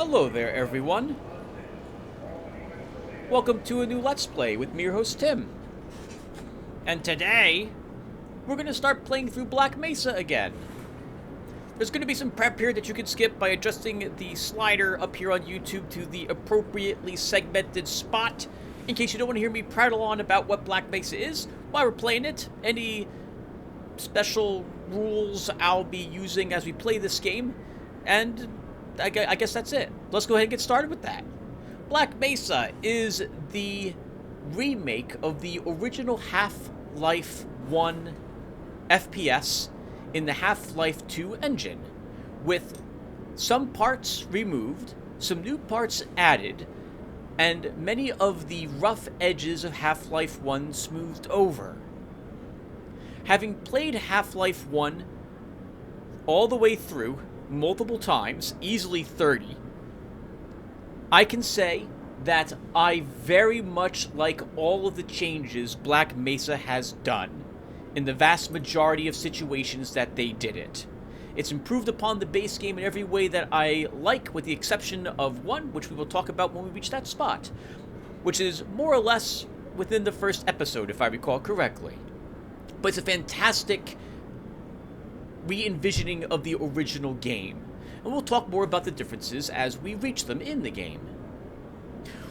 Hello there, everyone. Welcome to a new Let's Play with me, your host, Tim. And today, we're going to start playing through Black Mesa again. There's going to be some prep here that you can skip by adjusting the slider up here on YouTube to the appropriately segmented spot, in case you don't want to hear me prattle on about what Black Mesa is while we're playing it, any special rules I'll be using as we play this game, and I guess that's it. Let's go ahead and get started with that. Black Mesa is the remake of the original Half-Life 1 FPS in the Half-Life 2 engine, with some parts removed, some new parts added, and many of the rough edges of Half-Life 1 smoothed over. Having played Half-Life 1 all the way through, multiple times, easily 30, I can say that I very much like all of the changes Black Mesa has done in the vast majority of situations that they did it. It's improved upon the base game in every way that I like, with the exception of one, which we will talk about when we reach that spot, which is more or less within the first episode, if I recall correctly. But it's a fantastic re-envisioning of the original game, and we'll talk more about the differences as we reach them in the game.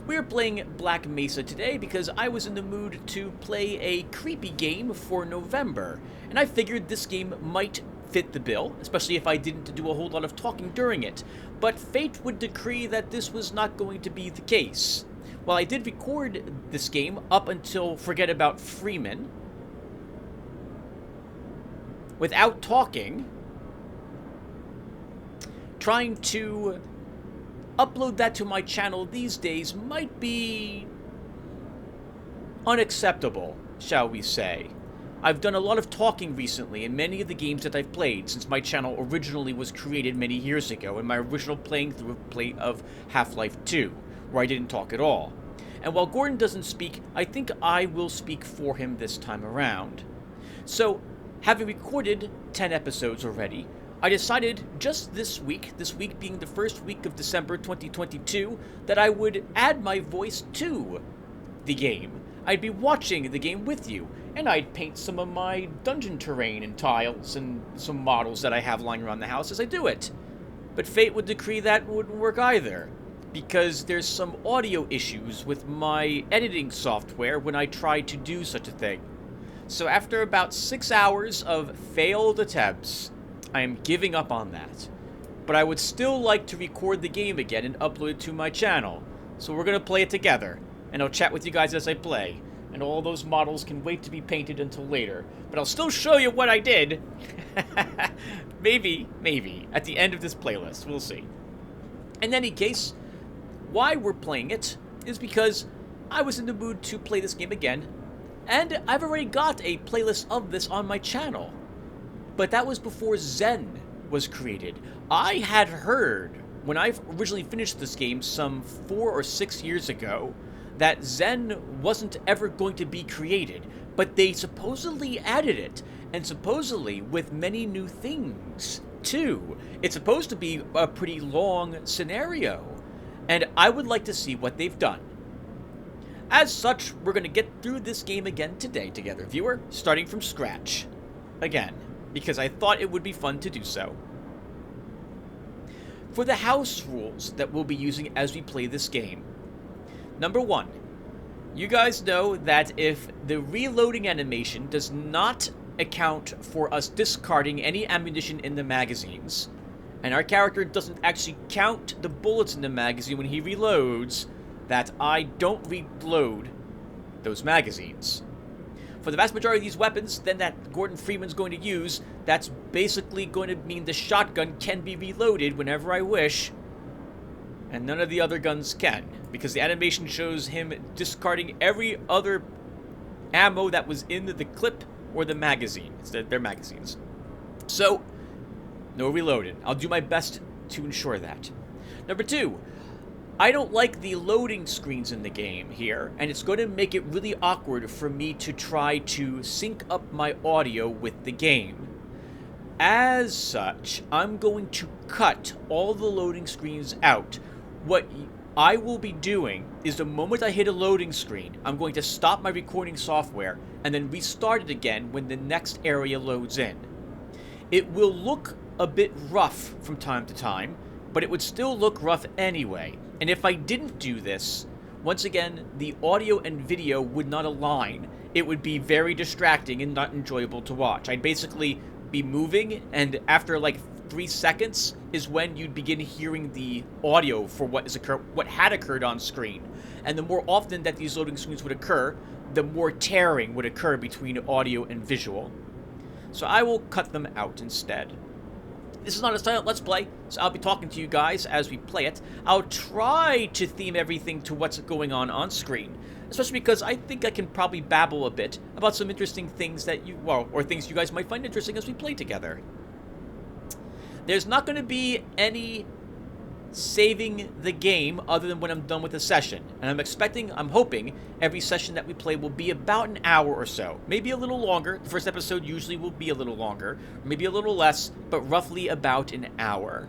We're playing Black Mesa today because I was in the mood to play a creepy game for November, and I figured this game might fit the bill, especially if I didn't do a whole lot of talking during it, but fate would decree that this was not going to be the case. While I did record this game up until Forget About Freeman, without talking, trying to upload that to my channel these days might be unacceptable, shall we say. I've done a lot of talking recently in many of the games that I've played since my channel originally was created many years ago in my original playing through of Half-Life 2, where I didn't talk at all. And while Gordon doesn't speak, I think I will speak for him this time around. So, having recorded 10 episodes already, I decided just this week being the first week of December 2022, that I would add my voice to the game. I'd be watching the game with you, and I'd paint some of my dungeon terrain and tiles and some models that I have lying around the house as I do it. But fate would decree that wouldn't work either, because there's some audio issues with my editing software when I try to do such a thing. So after about 6 hours of failed attempts, I am giving up on that. But I would still like to record the game again and upload it to my channel. So we're going to play it together, and I'll chat with you guys as I play. And all those models can wait to be painted until later. But I'll still show you what I did. maybe, at the end of this playlist. We'll see. In any case, why we're playing it is because I was in the mood to play this game again, and I've already got a playlist of this on my channel. But that was before Zen was created. I had heard, when I originally finished this game some 4 or 6 years ago, that Zen wasn't ever going to be created. But they supposedly added it, and supposedly with many new things, too. It's supposed to be a pretty long scenario, and I would like to see what they've done. As such, we're going to get through this game again today together, viewer, starting from scratch. Again, because I thought it would be fun to do so. For the house rules that we'll be using as we play this game. Number 1, you guys know that if the reloading animation does not account for us discarding any ammunition in the magazines, and our character doesn't actually count the bullets in the magazine when he reloads, that I don't reload those magazines. For the vast majority of these weapons, then that Gordon Freeman's going to use, that's basically going to mean the shotgun can be reloaded whenever I wish, and none of the other guns can, because the animation shows him discarding every other ammo that was in the clip or the magazine. It's their magazines. So, no reloaded. I'll do my best to ensure that. Number 2, I don't like the loading screens in the game here, and it's going to make it really awkward for me to try to sync up my audio with the game. As such, I'm going to cut all the loading screens out, What I will be doing is the moment I hit a loading screen, I'm going to stop my recording software and then restart it again when the next area loads in. It will look a bit rough from time to time, but it would still look rough anyway. And if I didn't do this, once again, the audio and video would not align. It would be very distracting and not enjoyable to watch. I'd basically be moving, and after like 3 seconds is when you'd begin hearing the audio for what had occurred on screen. And the more often that these loading screens would occur, the more tearing would occur between audio and visual. So I will cut them out instead. This is not a silent Let's Play, so I'll be talking to you guys as we play it. I'll try to theme everything to what's going on screen, especially because I think I can probably babble a bit about some interesting things that or things you guys might find interesting as we play together. There's not going to be any saving the game other than when I'm done with the session. And I'm hoping every session that we play will be about an hour or so. Maybe a little longer. The first episode usually will be a little longer. Maybe a little less, but roughly about an hour.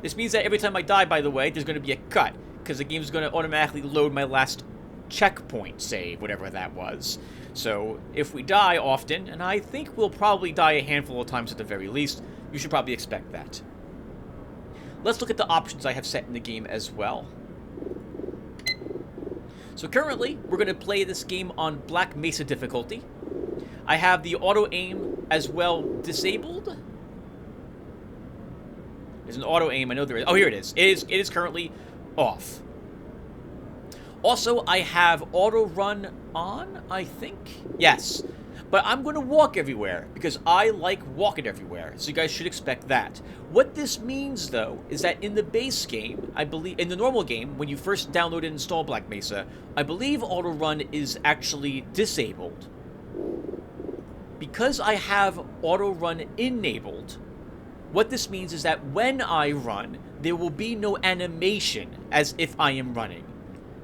This means that every time I die, by the way, there's going to be a cut, because the game's going to automatically load my last checkpoint save, whatever that was. So if we die often, and I think we'll probably die a handful of times at the very least, you should probably expect that. Let's look at the options I have set in the game as well. So currently, we're going to play this game on Black Mesa difficulty. I have the auto-aim as well disabled. There's an auto-aim, I know there is. Oh, here it is. It is currently off. Also, I have auto-run on, I think. Yes. But I'm going to walk everywhere, because I like walking everywhere, so you guys should expect that. What this means, though, is that in the base game, I believe, in the normal game, when you first download and install Black Mesa, I believe auto-run is actually disabled. Because I have auto-run enabled, what this means is that when I run, there will be no animation as if I am running.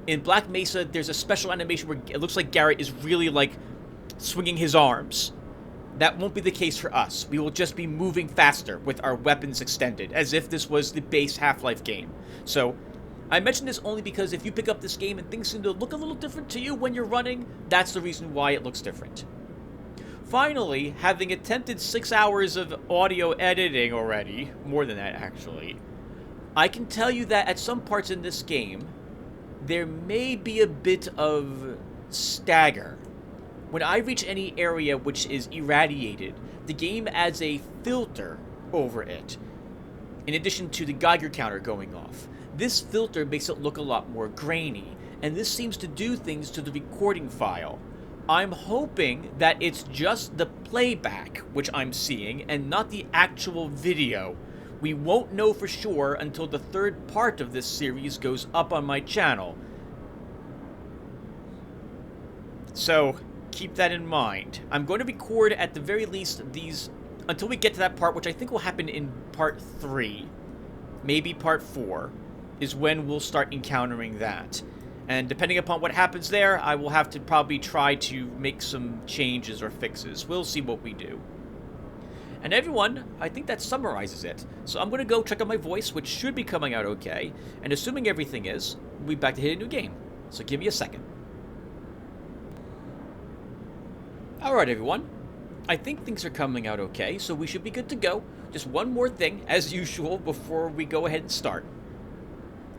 In Black Mesa, there's a special animation where it looks like Garrett is really, like, swinging his arms. That won't be the case for us. We will just be moving faster with our weapons extended, as if this was the base Half-Life game. So, I mention this only because if you pick up this game and things seem to look a little different to you when you're running, that's the reason why it looks different. Finally, having attempted 6 hours of audio editing already, more than that actually, I can tell you that at some parts in this game, there may be a bit of stagger. When I reach any area which is irradiated, the game adds a filter over it, in addition to the Geiger counter going off. This filter makes it look a lot more grainy, and this seems to do things to the recording file. I'm hoping that it's just the playback which I'm seeing, and not the actual video. We won't know for sure until the third part of this series goes up on my channel. So, keep that in mind. I'm going to record at the very least these until we get to that part, which I think will happen in part 3, maybe part 4, is when we'll start encountering that. And depending upon what happens there, I will have to probably try to make some changes or fixes. We'll see what we do. And everyone, I think that summarizes it. So I'm going to go check out my voice, which should be coming out okay. And assuming everything is, we'll be back to hit a new game. So give me a second. Alright everyone, I think things are coming out okay, so we should be good to go. Just one more thing, as usual, before we go ahead and start.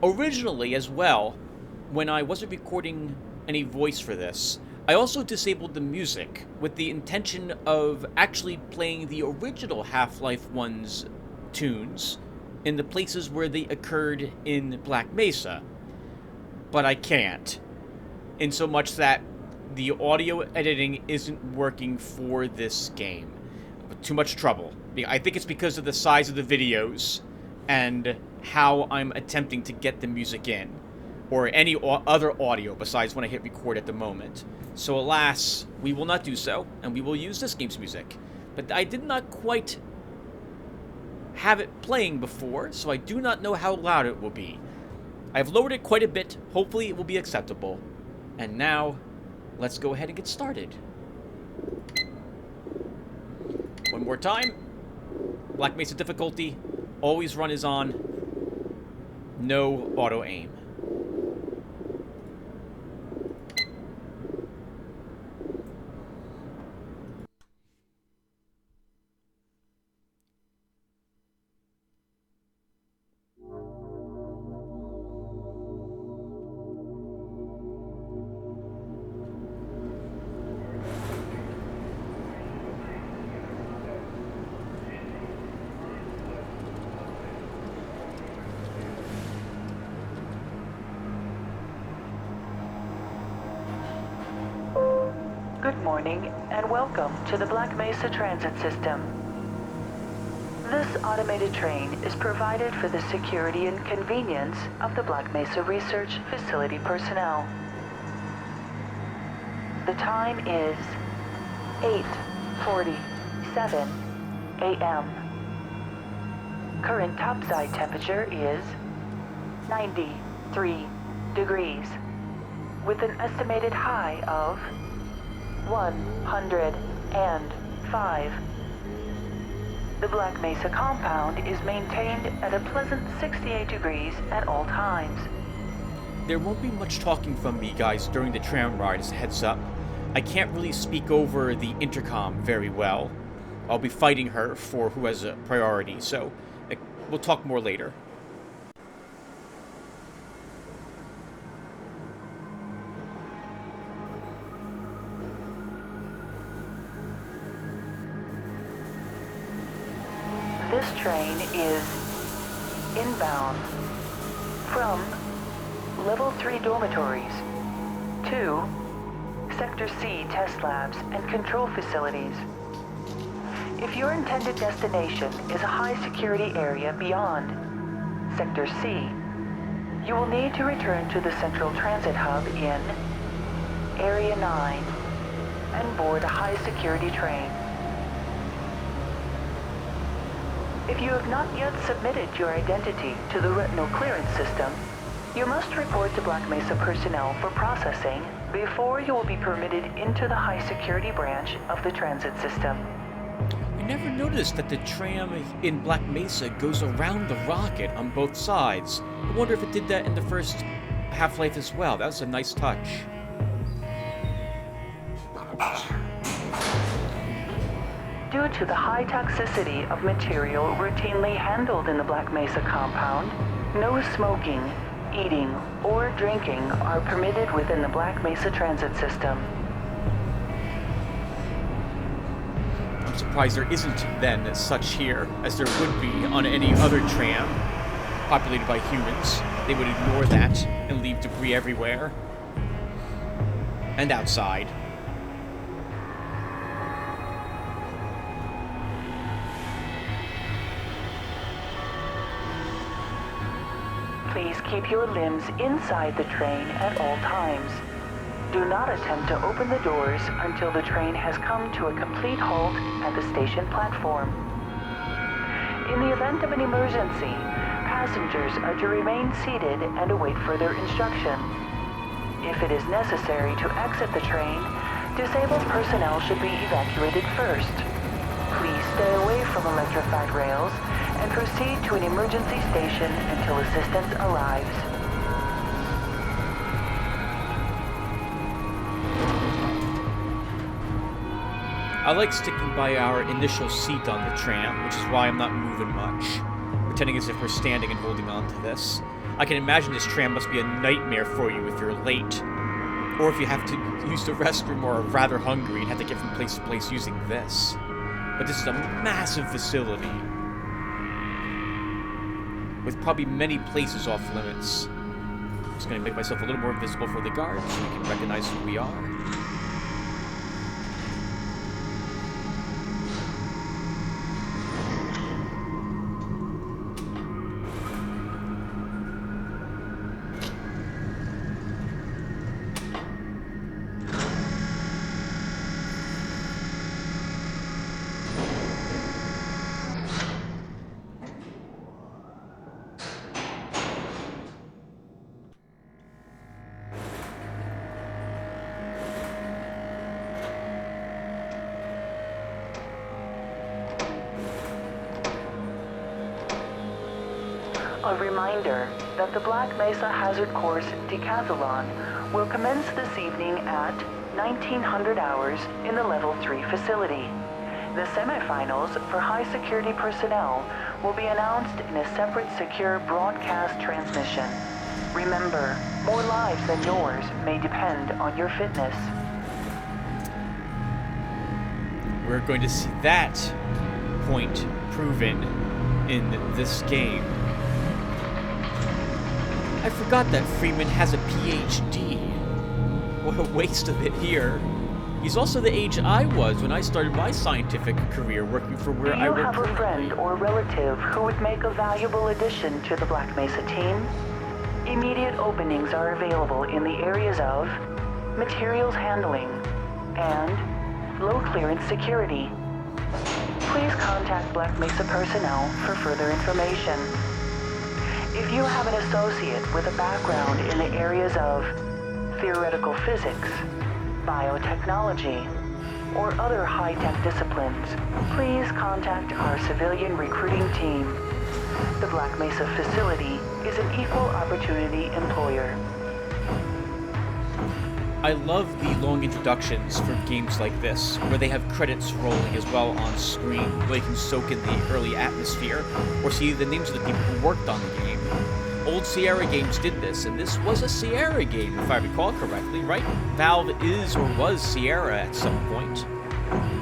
Originally, as well, when I wasn't recording any voice for this, I also disabled the music with the intention of actually playing the original Half-Life 1's tunes in the places where they occurred in Black Mesa. But I can't, in so much that the audio editing isn't working for this game. Too much trouble. I think it's because of the size of the videos and how I'm attempting to get the music in, or any other audio besides when I hit record at the moment. So alas, we will not do so, and we will use this game's music. But I did not quite have it playing before, so I do not know how loud it will be. I've lowered it quite a bit. Hopefully it will be acceptable. And now, let's go ahead and get started. One more time. Black Mesa difficulty. Always run is on. No auto-aim. Good morning and welcome to the Black Mesa Transit System. This automated train is provided for the security and convenience of the Black Mesa Research Facility personnel. The time is 8:47 a.m. Current topside temperature is 93 degrees, with an estimated high of 105. The Black Mesa compound is maintained at a pleasant 68 degrees at all times. There won't be much talking from me, guys, during the tram ride, as a heads up. I can't really speak over the intercom very well. I'll be fighting her for who has a priority, so we'll talk more later. This train is inbound from Level 3 dormitories to Sector C test labs and control facilities. If your intended destination is a high security area beyond Sector C, you will need to return to the Central Transit Hub in Area 9 and board a high security train. If you have not yet submitted your identity to the retinal clearance system, you must report to Black Mesa personnel for processing before you will be permitted into the high security branch of the transit system. I never noticed that the tram in Black Mesa goes around the rocket on both sides. I wonder if it did that in the first Half-Life as well. That was a nice touch. Due to the high toxicity of material routinely handled in the Black Mesa compound, no smoking, eating, or drinking are permitted within the Black Mesa transit system. I'm surprised there isn't, then, as such here, as there would be on any other tram populated by humans. They would ignore that and leave debris everywhere. And outside. Please keep your limbs inside the train at all times. Do not attempt to open the doors until the train has come to a complete halt at the station platform. In the event of an emergency, passengers are to remain seated and await further instruction. If it is necessary to exit the train, disabled personnel should be evacuated first. Please stay away from electrified rails and proceed to an emergency station until assistance arrives. I like sticking by our initial seat on the tram, which is why I'm not moving much, pretending as if we're standing and holding on to this. I can imagine this tram must be a nightmare for you if you're late, or if you have to use the restroom or are rather hungry and have to get from place to place using this. But this is a massive facility, with probably many places off limits. I'm just going to make myself a little more visible for the guards so we can recognize who we are. A reminder that the Black Mesa Hazard Course Decathlon will commence this evening at 1900 hours in the Level 3 facility. The semifinals for high-security personnel will be announced in a separate secure broadcast transmission. Remember, more lives than yours may depend on your fitness. We're going to see that point proven in this game. I forgot that Freeman has a PhD. What a waste of it here. He's also the age I was when I started my scientific career working for where I work Do you have a friend or relative who would make a valuable addition to the Black Mesa team? Immediate openings are available in the areas of materials handling and low clearance security. Please contact Black Mesa personnel for further information. If you have an associate with a background in the areas of theoretical physics, biotechnology, or other high-tech disciplines, please contact our civilian recruiting team. The Black Mesa facility is an equal opportunity employer. I love the long introductions for games like this, where they have credits rolling as well on screen, where you can soak in the early atmosphere, or see the names of the people who worked on the game. Old Sierra games did this, and this was a Sierra game, if I recall correctly, right? Valve is or was Sierra at some point.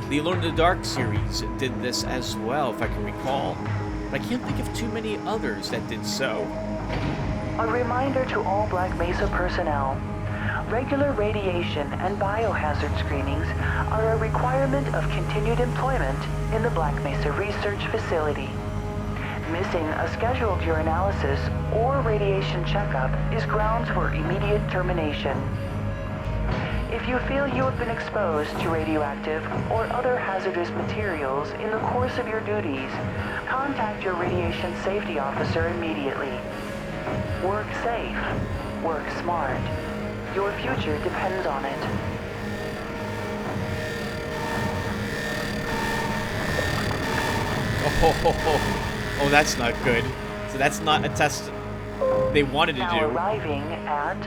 The Alone in the Dark series did this as well, if I can recall, but I can't think of too many others that did so. A reminder to all Black Mesa personnel. Regular radiation and biohazard screenings are a requirement of continued employment in the Black Mesa Research Facility. Missing a scheduled urinalysis or radiation checkup is grounds for immediate termination. If you feel you have been exposed to radioactive or other hazardous materials in the course of your duties, contact your radiation safety officer immediately. Work safe. Work smart. Your future depends on it. Oh, that's not good. So that's not a test they wanted to Now do. arriving at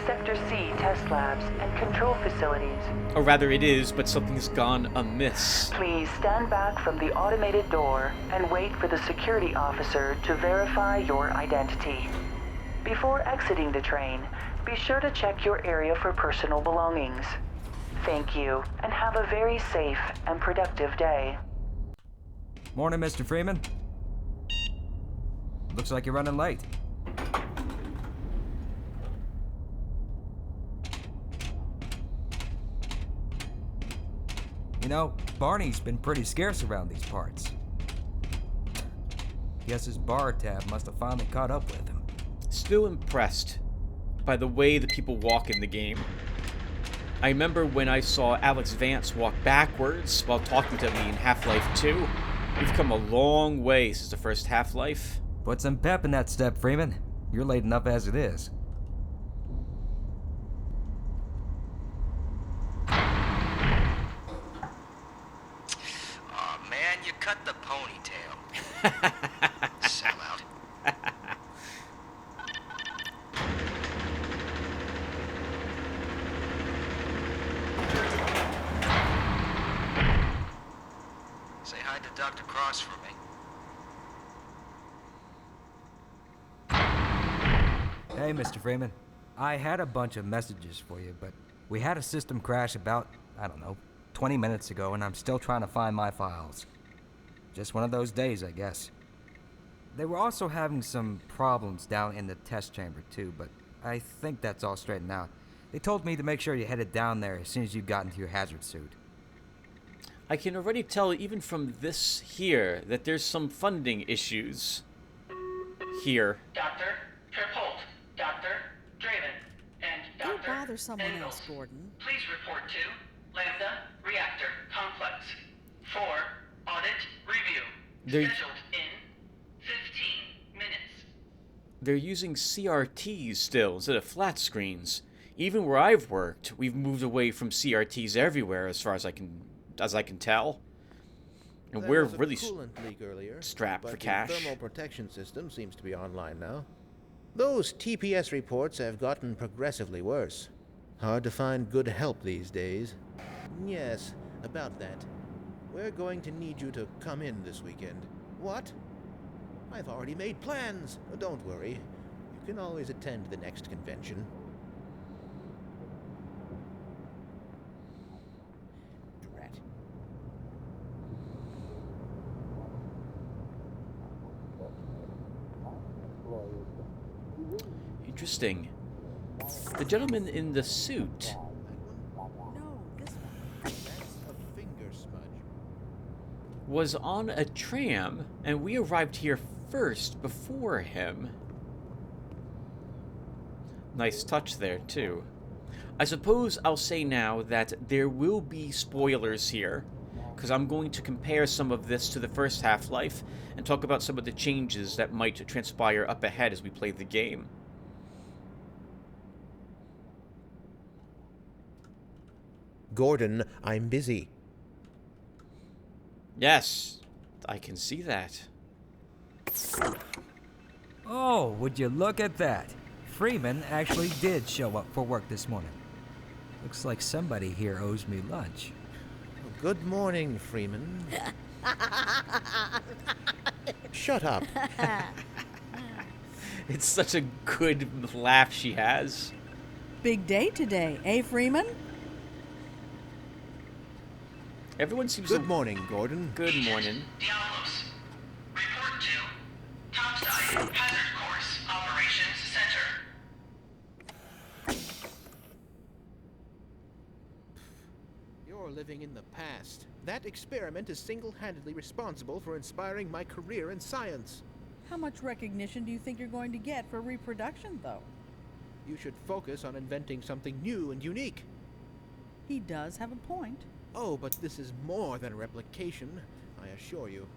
Sector C test labs and control facilities. Or rather it is, but something's gone amiss. Please stand back from the automated door and wait for the security officer to verify your identity. Before exiting the train, be sure to check your area for personal belongings. Thank you, and have a very safe and productive day. Morning, Mr. Freeman. Looks like you're running late. You know, Barney's been pretty scarce around these parts. Guess his bar tab must have finally caught up with him. Still impressed by the way the people walk in the game. I remember when I saw Alex Vance walk backwards while talking to me in Half-Life 2. We've come a long way since the first Half-Life. Put some pep in that step, Freeman. You're late enough as it is. Aw, man, you cut the ponytail. Sellout. Say hi to Dr. Cross for me. Hey, Mr. Freeman. I had a bunch of messages for you, but we had a system crash about, 20 minutes ago, and I'm still trying to find my files. Just one of those days, I guess. They were also having some problems down in the test chamber, too, but I think that's all straightened out. They told me to make sure you headed down there as soon as you got into your hazard suit. I can already tell even from this here that there's some funding issues here. Dr. Tripholt, Dr. Draven, and Don't Dr. bother someone else, Engels. Gordon. Please report to Lambda Reactor Complex for audit review. They're- Scheduled in 15 minutes. They're using CRTs still instead of flat screens. Even where I've worked, we've moved away from CRTs everywhere as far as I can tell. And There we're was a really coolant leak earlier, strapped but for cash. The thermal protection system seems to be online now. Those TPS reports have gotten progressively worse. Hard to find good help these days. Yes, about that. We're going to need you to come in this weekend. What? I've already made plans. Don't worry. You can always attend the next convention. Drat. Interesting. The gentleman in the suit No, this one. That's a finger smudge. was on a tram, and we arrived here first before him. Nice touch there, too. I suppose I'll say now that there will be spoilers here, because I'm going to compare some of this to the first Half-Life and talk about some of the changes that might transpire up ahead as we play the game. Gordon, I'm busy. Yes, I can see that. Oh, would you look at that? Freeman actually did show up for work this morning. Looks like somebody here owes me lunch. Good morning, Freeman. Shut up. It's such a good laugh she has. Big day today, eh, Freeman? Everyone seems Good morning, Gordon. Good morning. Diablos. Report to Topside Hazard Course Operations Center. You're living in the past. That experiment is single-handedly responsible for inspiring my career in science. How much recognition do you think you're going to get for reproduction, though? You should focus on inventing something new and unique. He does have a point. Oh, but this is more than replication, I assure you.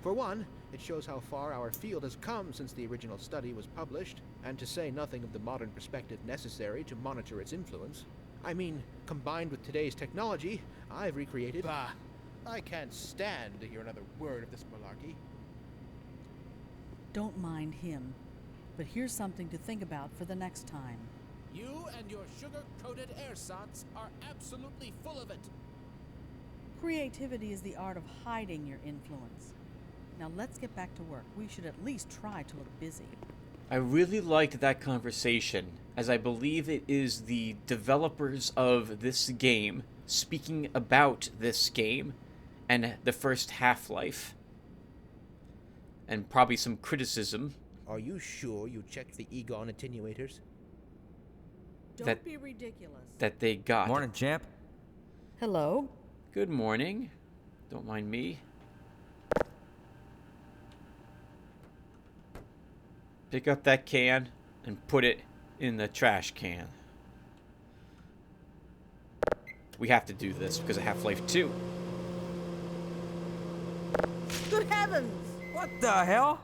For one, it shows how far our field has come since the original study was published, and to say nothing of the modern perspective necessary to monitor its influence. I mean, combined with today's technology, I've recreated... Bah! I can't stand to hear another word of this malarkey. Don't mind him. But here's something to think about for the next time. You and your sugar-coated ersatz are absolutely full of it. Creativity is the art of hiding your influence. Now let's get back to work. We should at least try to look busy. I really liked that conversation, as I believe it is the developers of this game speaking about this game and the first Half-Life. And probably some criticism. Are you sure you checked the Egon attenuators? Don't be ridiculous. That they got. Morning, champ. Hello? Good morning. Don't mind me. Pick up that can and put it in the trash can. We have to do this because of Half-Life 2. Good heavens! What the hell?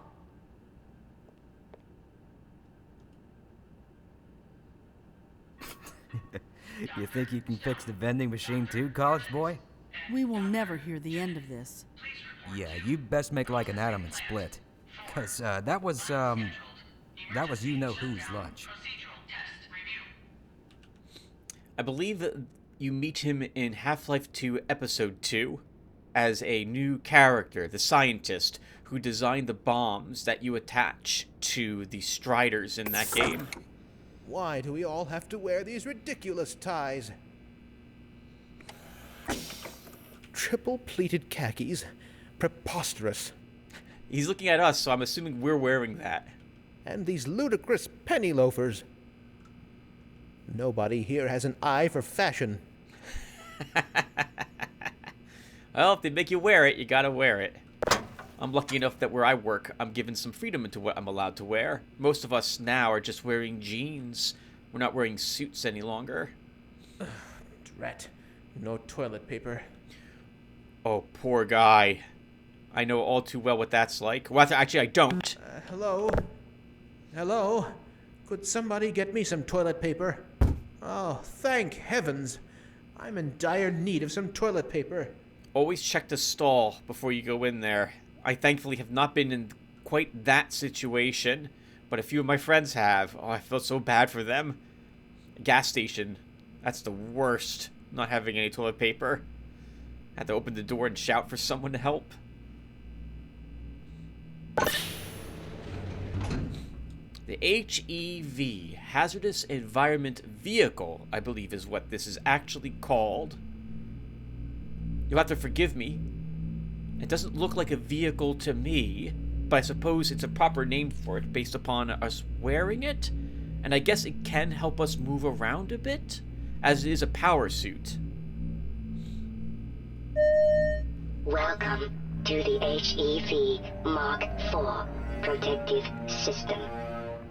You think you can fix the vending machine too, college boy? We will never hear the end of this. Yeah, you best make like an atom and split. Cause that was you-know-who's lunch. Procedural test review. I believe that you meet him in Half-Life 2 Episode 2 as a new character, the scientist who designed the bombs that you attach to the Striders in that game. Why do we all have to wear these ridiculous ties? Triple-pleated khakis? Preposterous. He's looking at us, so I'm assuming we're wearing that. And these ludicrous penny loafers. Nobody here has an eye for fashion. Well, if they make you wear it, you gotta wear it. I'm lucky enough that where I work, I'm given some freedom into what I'm allowed to wear. Most of us now are just wearing jeans. We're not wearing suits any longer. Drat. No toilet paper. Oh, poor guy. I know all too well what that's like. Well, actually, I don't. Hello? Hello? Could somebody get me some toilet paper? Oh, thank heavens. I'm in dire need of some toilet paper. Always check the stall before you go in there. I thankfully have not been in quite that situation, but a few of my friends have. Oh, I felt so bad for them. Gas station. That's the worst, not having any toilet paper. Had to open the door and shout for someone to help. The HEV, Hazardous Environment Vehicle, I believe is what this is actually called. You'll have to forgive me. It doesn't look like a vehicle to me, but I suppose it's a proper name for it based upon us wearing it, and I guess it can help us move around a bit, as it is a power suit. Welcome to the HEV Mark IV Protective System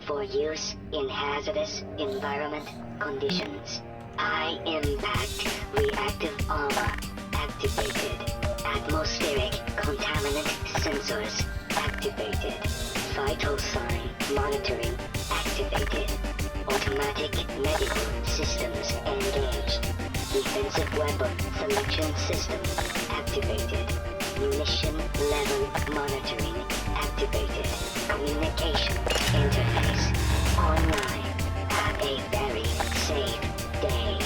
for use in hazardous environment conditions. High impact reactive armor activated. Atmospheric contaminant sensors activated. Vital sign monitoring activated. Automatic medical systems engaged. Defensive weapon selection system activated. Munition level monitoring activated. Communication interface online. Have a very safe day.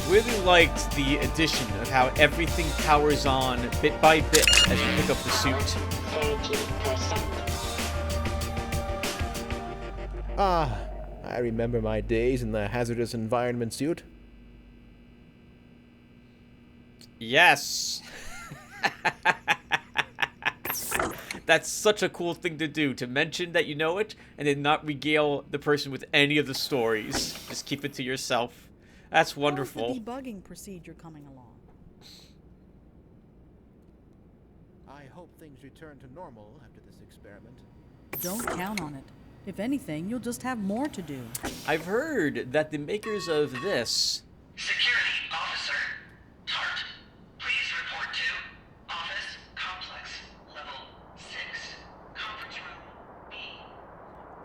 Really liked the addition of how everything powers on bit by bit as you pick up the suit. 30%. Ah, I remember my days in the hazardous environment suit. Yes. That's such a cool thing to do, to mention that you know it, and then not regale the person with any of the stories. Just keep it to yourself. That's wonderful. How's the debugging procedure coming along? I hope things return to normal after this experiment. Don't count on it. If anything, you'll just have more to do. I've heard that the makers of this... Security officer, Tart, please report to office complex level 6, conference room B.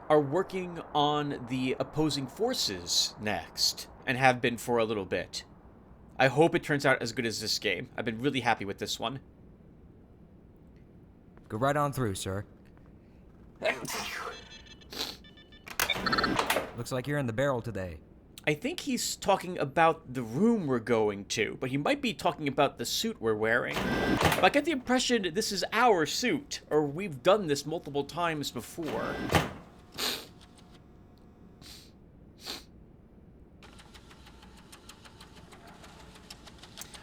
are working on the opposing forces next, and have been for a little bit. I hope it turns out as good as this game. I've been really happy with this one. Go right on through, sir. Looks like you're in the barrel today. I think he's talking about the room we're going to, but he might be talking about the suit we're wearing. But I get the impression this is our suit, or we've done this multiple times before.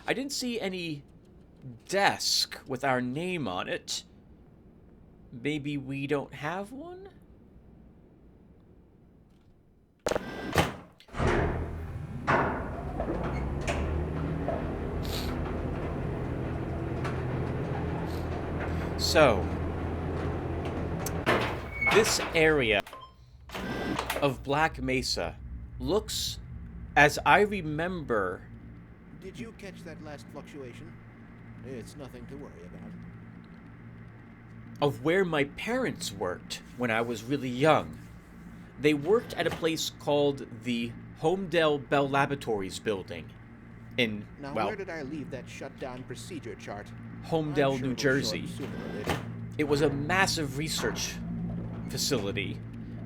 I didn't see any desk with our name on it. Maybe we don't have one? So, this area of Black Mesa looks, as I remember... Did you catch that last fluctuation? It's nothing to worry about. of where my parents worked when I was really young. They worked at a place called the Homedale Bell Laboratories building in, Now, well, where did I leave that shutdown procedure chart? Homedale, I'm sure New we'll show Jersey. up sooner or later. It was a massive research facility,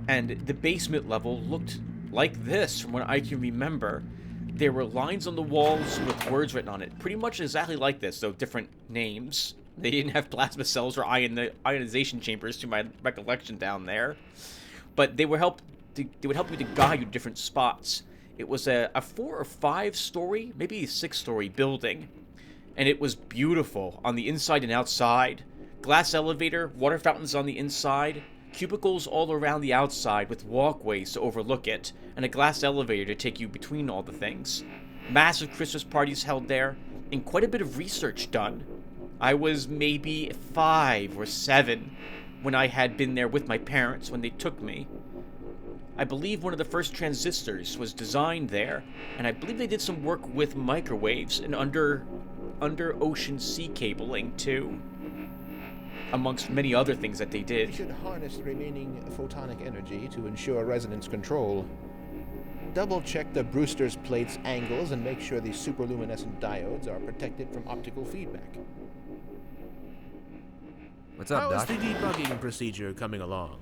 and the basement level looked like this from what I can remember. There were lines on the walls with words written on it, pretty much exactly like this, though different names. They didn't have plasma cells or ionization chambers, to my recollection, down there. But they would help you to guide you to different spots. It was a 4 or 5 story, maybe a 6-story building, and it was beautiful on the inside and outside. Glass elevator, water fountains on the inside, cubicles all around the outside with walkways to overlook it, and a glass elevator to take you between all the things. Massive Christmas parties held there, and quite a bit of research done. I was maybe 5 or 7 when I had been there with my parents when they took me. I believe one of the first transistors was designed there, and I believe they did some work with microwaves and under ocean sea cabling too, amongst many other things that they We did. should harness the remaining photonic energy to ensure resonance control. double-check the Brewster's plate's angles and make sure the superluminescent diodes are protected from optical feedback. What's up, How is Doc? the debugging procedure coming along?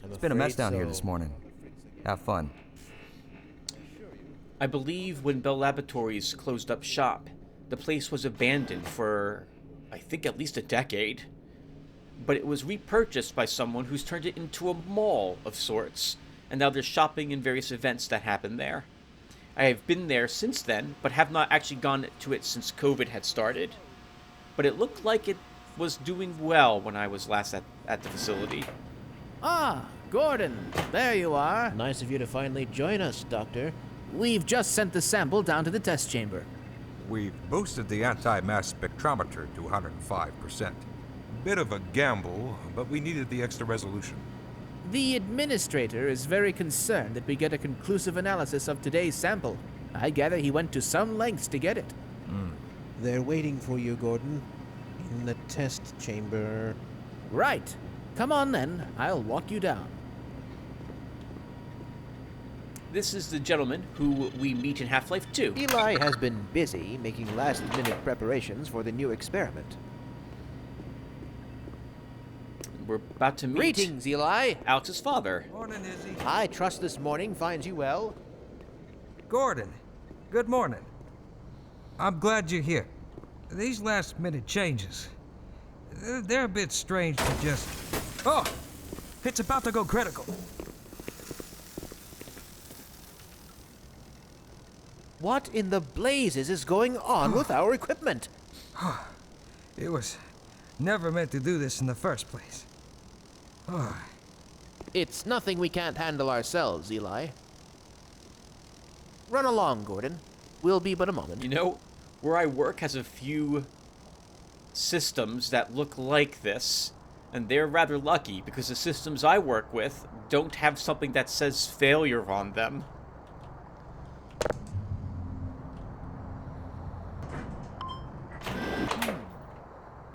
It's been a mess down here this morning. Have fun. I believe when Bell Laboratories closed up shop, the place was abandoned for, I think, at least a decade. But it was repurchased by someone who's turned it into a mall of sorts, and now there's shopping and various events that happen there. I have been there since then, but have not actually gone to it since COVID had started. But it looked like it was doing well when I was last at the facility. Ah, Gordon, there you are. Nice of you to finally join us, Doctor. We've just sent the sample down to the test chamber. We've boosted the anti-mass spectrometer to 105%. Bit of a gamble, but we needed the extra resolution. The administrator is very concerned that we get a conclusive analysis of today's sample. I gather he went to some lengths to get it. They're waiting for you, Gordon. In the test chamber. Right. Come on then, I'll walk you down. This is the gentleman who we meet in Half-Life 2. Eli has been busy making last-minute preparations for the new experiment. We're about to meet Greetings, Eli. Alex's father. Morning, Izzy. I trust this morning finds you well. Gordon, good morning. I'm glad you're here. These last-minute changes, they're a bit strange to just... Oh! It's about to go critical. What in the blazes is going on with our equipment? It was never meant to do this in the first place. It's nothing we can't handle ourselves, Eli. Run along, Gordon. We'll be but a moment. You know, where I work has a few systems that look like this, and they're rather lucky because the systems I work with don't have something that says failure on them.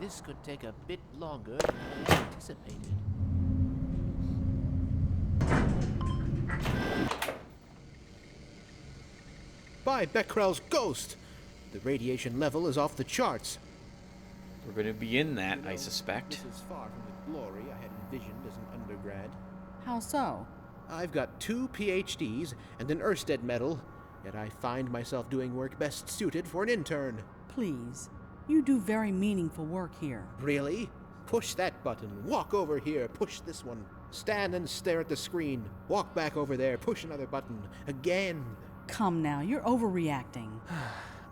This could take a bit longer than anticipated. By Becquerel's ghost! The radiation level is off the charts. We're going to be in that, I suspect. This is far from the glory I had envisioned as an undergrad. How so? I've got 2 PhDs and an Ørsted medal, yet I find myself doing work best suited for an intern. Please. You do very meaningful work here. Really? Push that button, walk over here, push this one. Stand and stare at the screen, walk back over there, push another button, again. Come now, you're overreacting.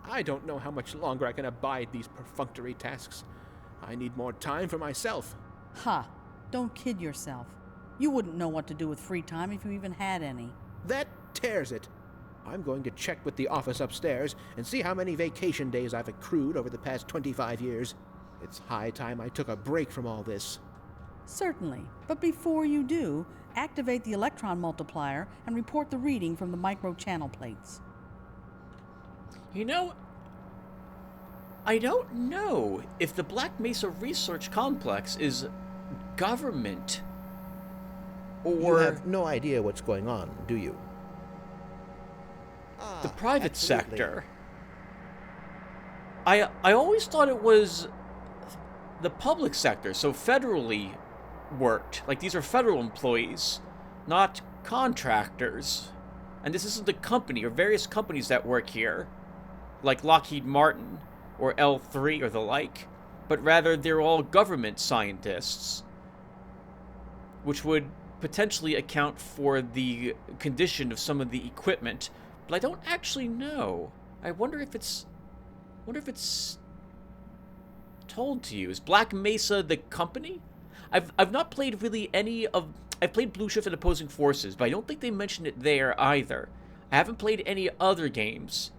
I don't know how much longer I can abide these perfunctory tasks. I need more time for myself. Ha! Don't kid yourself. You wouldn't know what to do with free time if you even had any. That tears it. I'm going to check with the office upstairs and see how many vacation days I've accrued over the past 25 years. It's high time I took a break from all this. Certainly, but before you do, activate the electron multiplier and report the reading from the microchannel plates. You know, I don't know if the Black Mesa Research Complex is government or... You have no idea what's going on, do you? the private absolutely. sector. I always thought it was the public sector, so federally worked. Like, these are federal employees, not contractors. And this isn't a company or various companies that work here, like Lockheed Martin or L3 or the like, but rather they're all government scientists, which would potentially account for the condition of some of the equipment. But I don't actually know. I wonder if it's told to you. Is Black Mesa the company? I've not played really any of... I've played Blue Shift and Opposing Forces, but I don't think they mentioned it there either. I haven't played any other games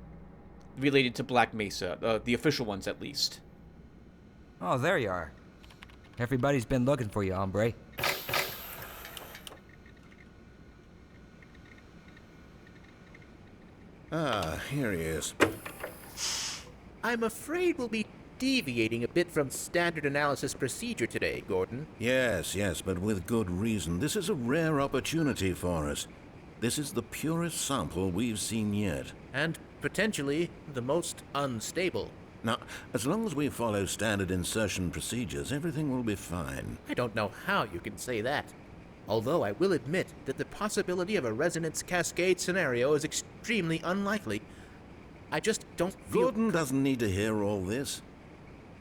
related to Black Mesa, the official ones at least. Oh, there you are. Everybody's been looking for you, hombre. Ah, here he is. I'm afraid we'll be deviating a bit from standard analysis procedure today, Gordon. Yes, but with good reason. This is a rare opportunity for us. This is the purest sample we've seen yet. And potentially the most unstable. Now, as long as we follow standard insertion procedures, everything will be fine. I don't know how you can say that. Although I will admit that the possibility of a resonance cascade scenario is extremely unlikely. I just don't feel... Gordon doesn't need to hear all this.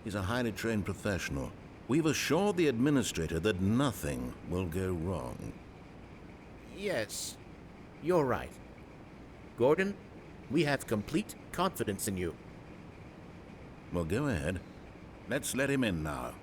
He's a highly trained professional. We've assured the administrator that nothing will go wrong. Yes, you're right. Gordon, we have complete confidence in you. Well, go ahead. Let's let him in now.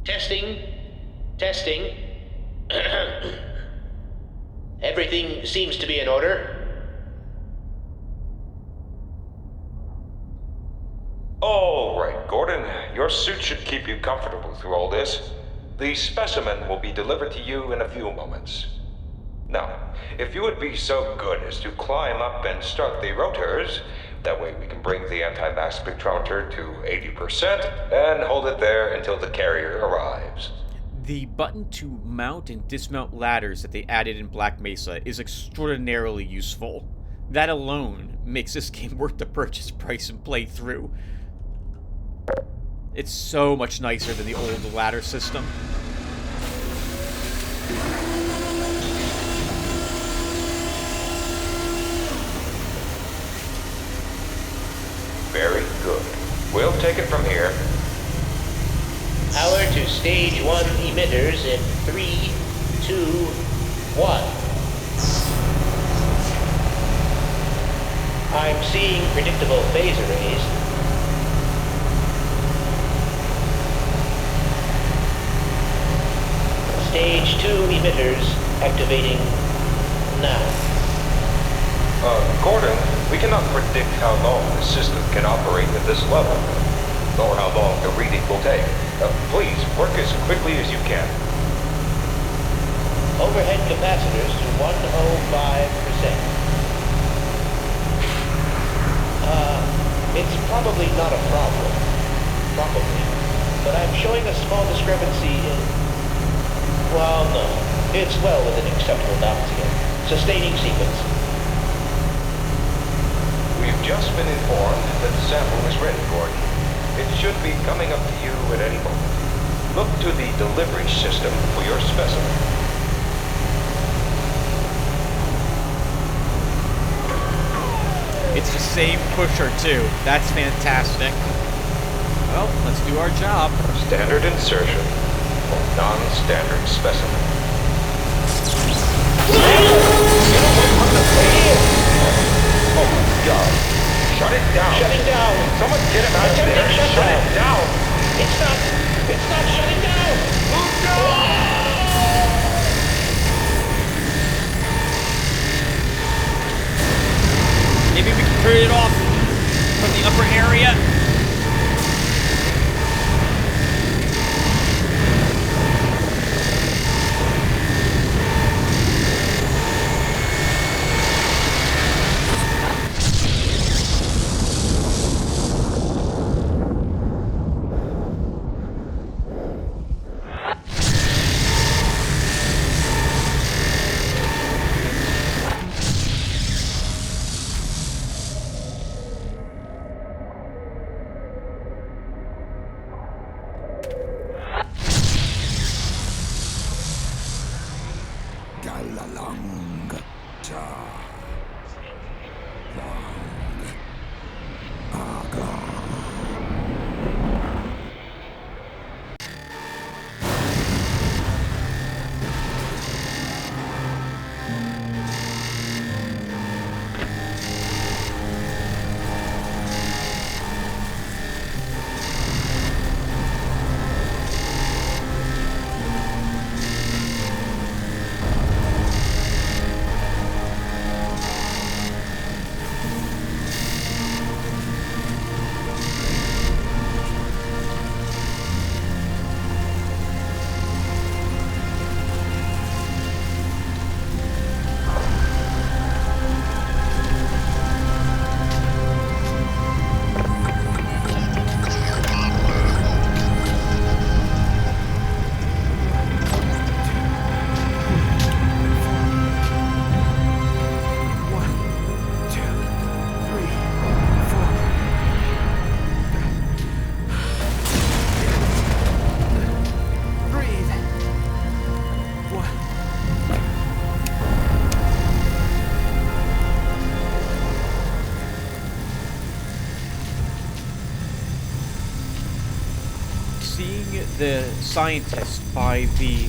Testing. Testing. Everything seems to be in order. All right, Gordon. Your suit should keep you comfortable through all this. The specimen will be delivered to you in a few moments. Now, if you would be so good as to climb up and start the rotors, that way we can bring the anti-mass spectrometer to 80% and hold it there until the carrier arrives. The button to mount and dismount ladders that they added in Black Mesa is extraordinarily useful. That alone makes this game worth the purchase price and play through. It's so much nicer than the old ladder system. Very good. We'll take it from here. Power to stage 1 emitters in 3, 2, 1. I'm seeing predictable phase arrays. Stage 2 emitters activating now. Gordon, we cannot predict how long the system can operate at this level, nor how long the reading will take. Please, work as quickly as you can. Overhead capacitors to 105%. It's probably not a problem. Probably. But I'm showing a small discrepancy in... Well, no. It's well within acceptable bounds again. Sustaining sequence. We've just been informed that the sample is ready, Gordon. It should be coming up to you at any moment. Look to the delivery system for your specimen. It's the same pusher, too. That's fantastic. Well, let's do our job. Standard insertion for non-standard specimen. Oh my God. Shut it down. Shutting down. Someone get him out of there. Shut it down. It's not shutting down. Move down. Maybe we can turn it off from the upper area. seeing the scientist by the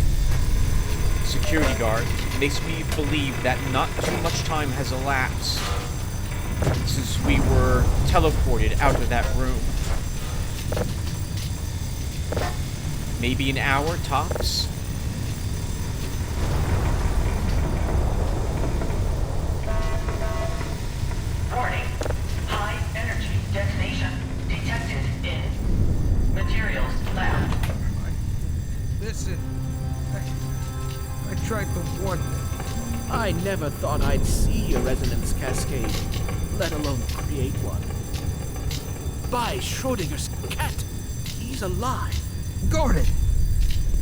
security guard makes me believe that not too much time has elapsed since we were teleported out of that room. Maybe an hour tops? Warning. High energy detonation detected in materials lab. Listen, I tried to warn them. I never thought I'd see a resonance cascade, let alone create one. By Schrodinger's cat, he's alive. Gordon!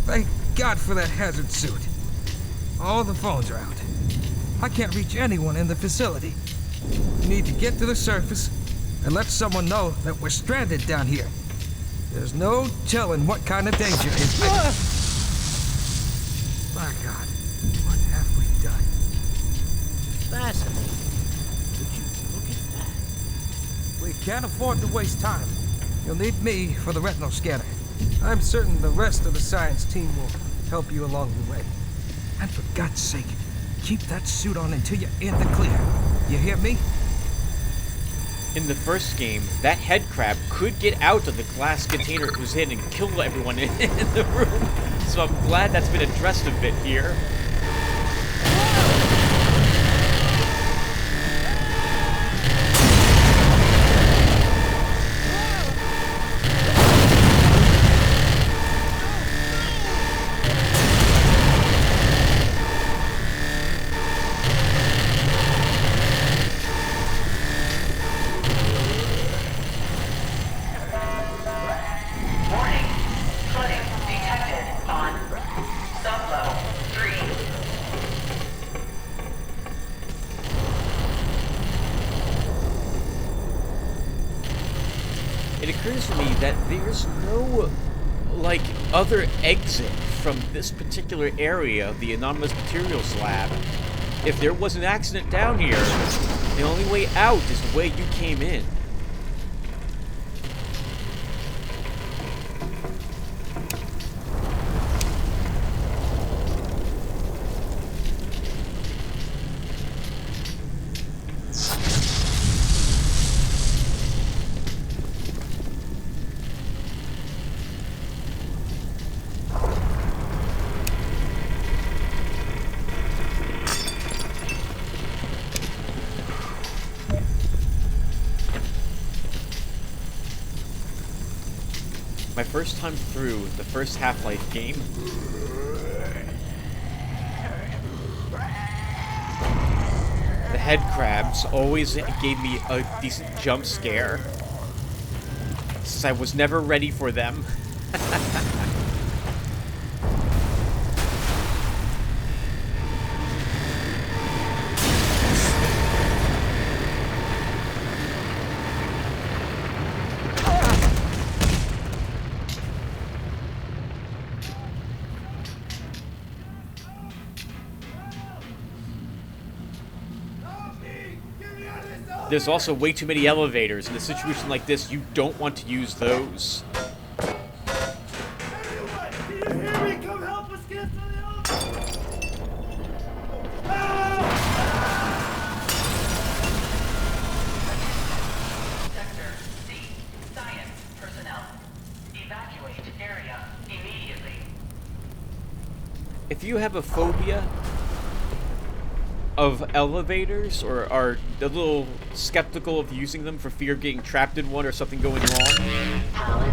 Thank God for that hazard suit. All the phones are out. I can't reach anyone in the facility. We need to get to the surface and let someone know that we're stranded down here. There's no telling what kind of danger is. My God, what have we done? Fascinating. Would you look at that? We can't afford to waste time. You'll need me for the retinal scanner. I'm certain the rest of the science team will help you along the way. And for God's sake, keep that suit on until you're in the clear. You hear me? In the first game, that head crab could get out of the glass container it was in and kill everyone in the room. So I'm glad that's been addressed a bit here. It occurs to me that there's no, like, other exit from this particular area of the Anonymous Materials Lab. If there was an accident down here, the only way out is the way you came in. My first time through the first Half-Life game, the head crabs always gave me a decent jump scare, since I was never ready for them. There's also way too many elevators. In a situation like this, you don't want to use those. Sector C. Science personnel. Evacuate area immediately. If you have a phobia of elevators, or are a little skeptical of using them for fear of getting trapped in one or something going wrong, Power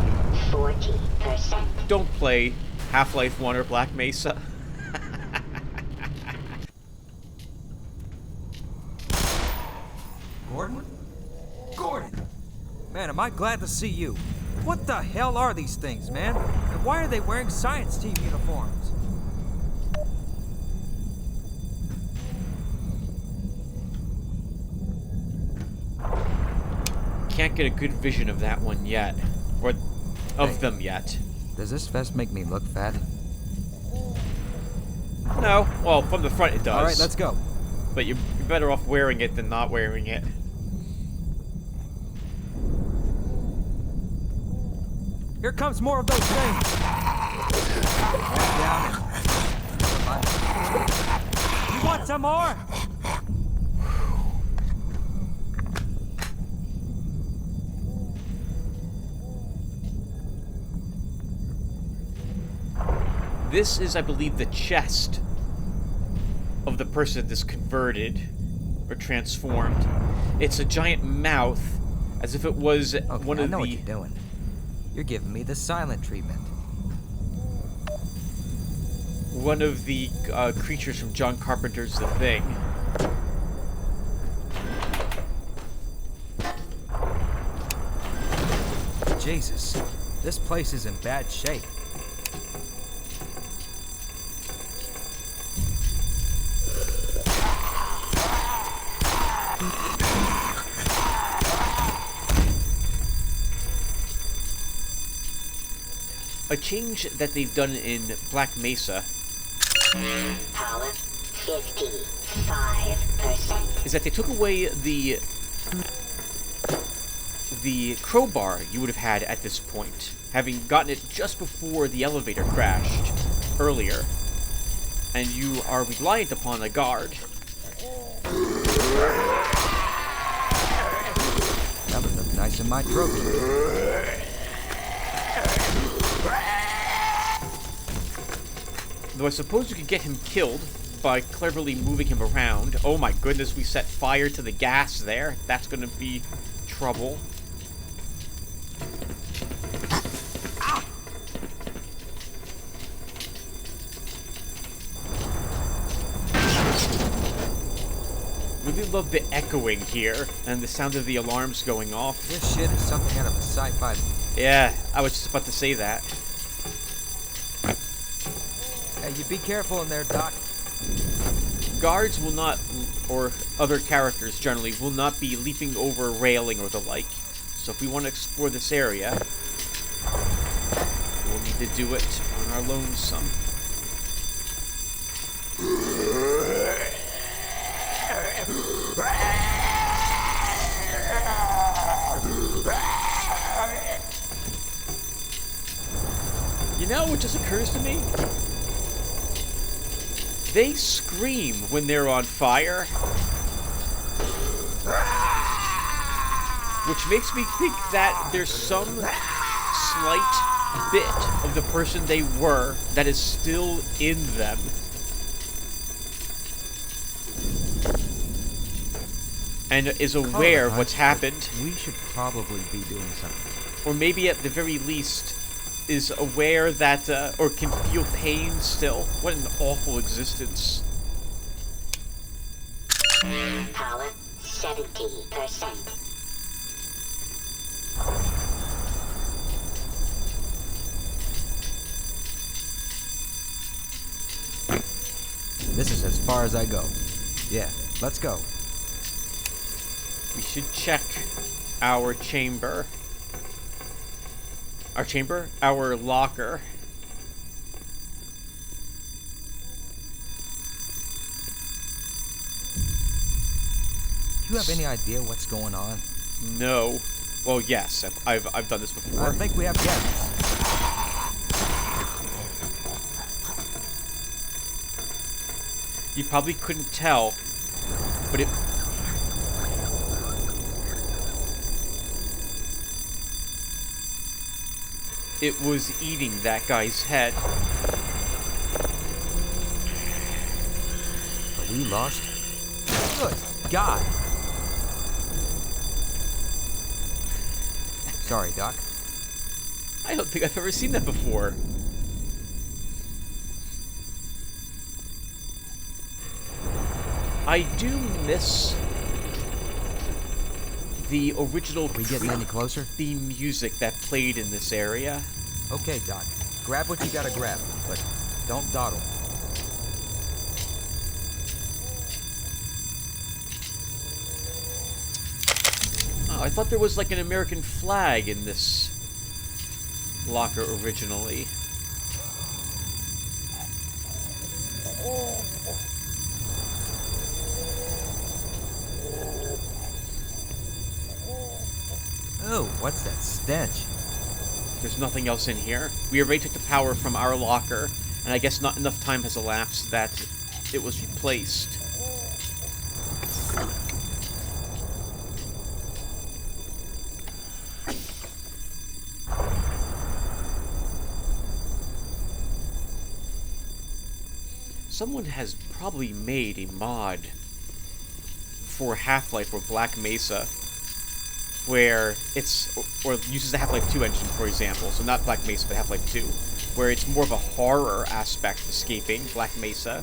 40%. don't play Half-Life 1 or Black Mesa. Gordon? Gordon! Man, am I glad to see you. What the hell are these things, man? And why are they wearing science team uniforms? Can't get a good vision of that one yet. Or of them yet. Does this vest make me look fat? No. Well, from the front it does. Alright, let's go. But you're better off wearing it than not wearing it. Here comes more of those things! Head down and... You want some more? This is, I believe, the chest of the person that's converted or transformed. It's a giant mouth, as if it was one of the... I know what you're doing. You're giving me the silent treatment. One of the creatures from John Carpenter's The Thing. Jesus, this place is in bad shape. A change that they've done in Black Mesa Power 55% is that they took away the crowbar you would have had at this point, having gotten it just before the elevator crashed earlier, and you are reliant upon a guard. That would look nice in my trophy. Though I suppose you could get him killed by cleverly moving him around. Oh my goodness, we set fire to the gas there. That's gonna be trouble. Really love the echoing here and the sound of the alarms going off. This shit is something out of a sci-fi. Yeah, I was just about to say that. Hey, you be careful in there, Doc. Guards will not, or other characters generally, will not be leaping over a railing or the like. So if we want to explore this area, we'll need to do it on our lonesome. You know what just occurs to me? They scream when they're on fire. Which makes me think that there's some slight bit of the person they were that is still in them. And is aware of what's happened. We should probably be doing something. Or maybe at the very least is aware that, or can feel pain still. What an awful existence. Power 70%. This is as far as I go. Yeah, let's go. We should check our chamber. Our chamber? Our locker. Do you have any idea what's going on? No. Well, yes, I've done this before. I think we have guests. You probably couldn't tell, but it was eating that guy's head. Are we lost? Good God. Sorry, Doc. I don't think I've ever seen that before. I do miss the original theme music that played in this area. Okay, Doc. Grab what you gotta grab, but don't dawdle. Oh, I thought there was like an American flag in this locker originally. Oh, what's that stench? There's nothing else in here. We already took the power from our locker, and I guess not enough time has elapsed that it was replaced. Someone has probably made a mod for Half-Life or Black Mesa where it's, or uses the Half-Life 2 engine, for example, so not Black Mesa, but Half-Life 2, where it's more of a horror aspect of escaping Black Mesa.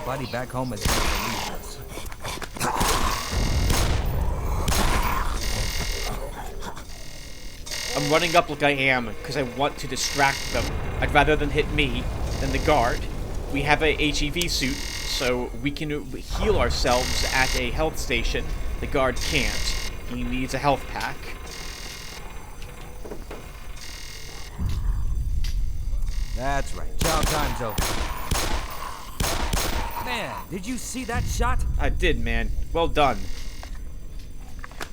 Nobody back home is gonna believe us. I'm running up like I am because I want to distract them. I'd rather them hit me than the guard. We have a HEV suit, so we can heal ourselves at a health station. The guard can't. He needs a health pack. That's right. Chow time's over. Man, did you see that shot? I did, man. Well done.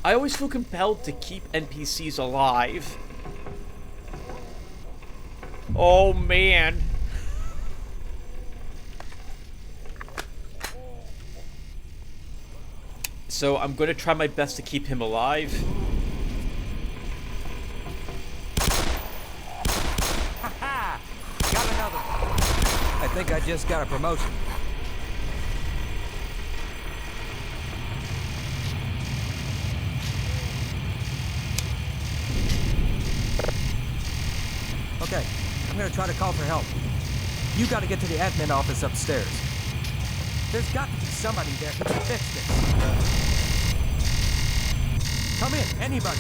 I always feel compelled to keep NPCs alive. Oh, man. So I'm going to try my best to keep him alive. Ha-ha! Got another one. I think I just got a promotion. Okay, I'm gonna try to call for help. You gotta get to the admin office upstairs. There's got to be somebody there who can fix this. Come in, anybody.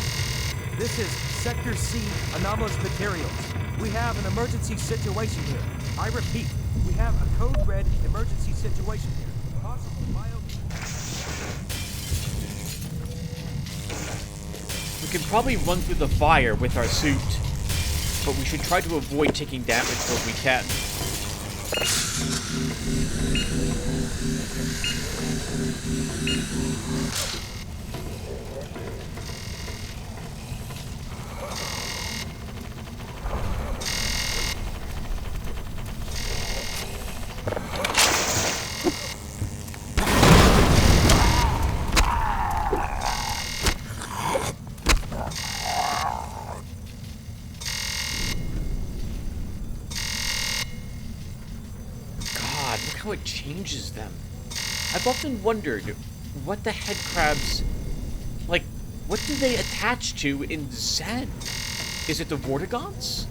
This is Sector C, Anomalous Materials. We have an emergency situation here. I repeat, we have a code red emergency situation here. Possible bio... We can probably run through the fire with our suit, but we should try to avoid taking damage where we can. How it changes them. I've often wondered what the head crabs, like, what do they attach to in Zen? Is it the Vortigons?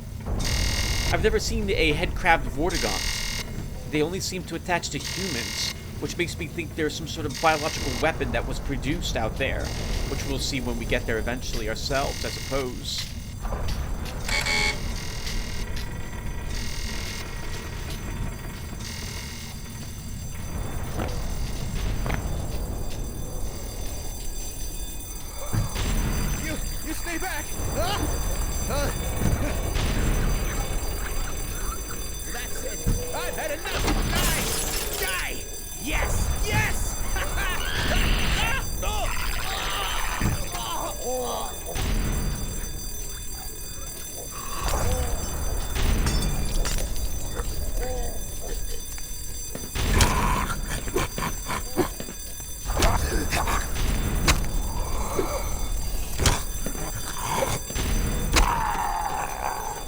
I've never seen a head crab Vortigons. They only seem to attach to humans, which makes me think there's some sort of biological weapon that was produced out there, which we'll see when we get there eventually ourselves, I suppose. Stay back! That's it. I've had enough. Die! Die! Yes! Yes!